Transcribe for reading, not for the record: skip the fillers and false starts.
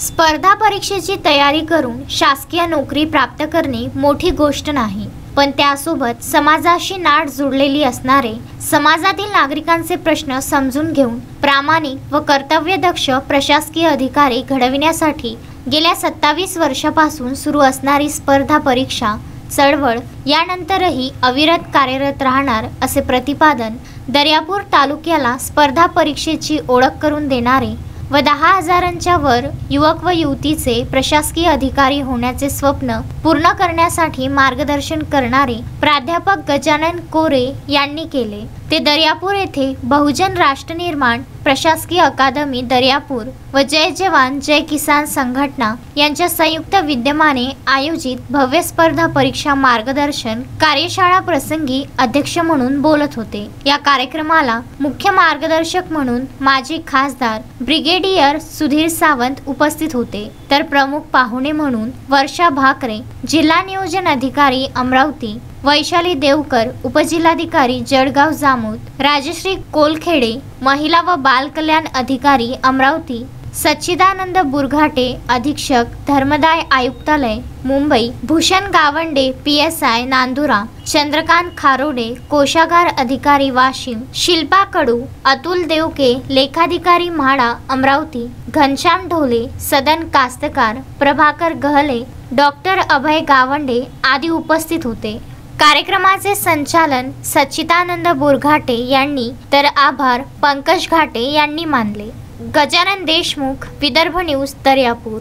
स्पर्धा परीक्षेची तयारी करून शासकीय नोकरी प्राप्त करणे मोठी गोष्ट नाही, पण त्यासोबत समाजाशी नाळ जुळलेली असणारे समाजातील नागरिकांचे प्रश्न समजून घेऊन प्रामाणिक व कर्तव्यदक्ष प्रशासकीय अधिकारी घडविण्यासाठी गेल्या 27 वर्षापासून सुरू असणारी स्पर्धा परीक्षा चळवळ यानंतरही अविरत कार्यरत राहणार असे प्रतिपादन दर्यापूर तालुक्याला स्पर्धा परीक्षेची ओळख करून देणारे व 10,000च्या वर युवक व युवतीचे प्रशासकीय अधिकारी होण्याचे स्वप्न पूर्ण करण्यासाठी मार्गदर्शन करणारे प्राध्यापक गजानन कोरे यांनी केले। ते दर्यापूर येथे बहुजन राष्ट्र निर्माण प्रशासकीय अकादमी दर्यापूर व जय जवान जय किसान संघटना यांच्या संयुक्त विद्यमाने आयोजित भव्य स्पर्धा परीक्षा मार्गदर्शन कार्यशाळा प्रसंगी अध्यक्ष म्हणून बोलत होते। या कार्यक्रमाला मुख्य मार्गदर्शक म्हणून माजी खासदार ब्रिगेडियर सुधीर सावंत उपस्थित होते, तर प्रमुख पाहुणे म्हणून वर्षा भाकरे जिल्हा नियोजन अधिकारी अमरावती, वैशाली देवकर उपजिल्हाधिकारी जळगाव जामोद, राजश्री कोलखेडे महिला व बाल कल्याण अधिकारी अमरावती, सच्चिदानंद बुरघाटे अधीक्षक धर्मदाय आयुक्तालय मुंबई, भूषण गावंडे PSI नांदुरा, चंद्रकांत खारोडे कोषागार अधिकारी वाशिम, शिल्पा कडू, अतुल देवके लेखाधिकारी म्हाडा अमरावती, घनश्याम ढोले सदन कास्तकार, प्रभाकर गहले, डॉक्टर अभय गावंडे आदी उपस्थित होते। कार्यक्रमाचे संचालन सच्चिदानंद बुरघाटे यांनी तर आभार पंकज घाटे यांनी मानले। गजानन देशमुख, विदर्भ न्यूज, दर्यापूर।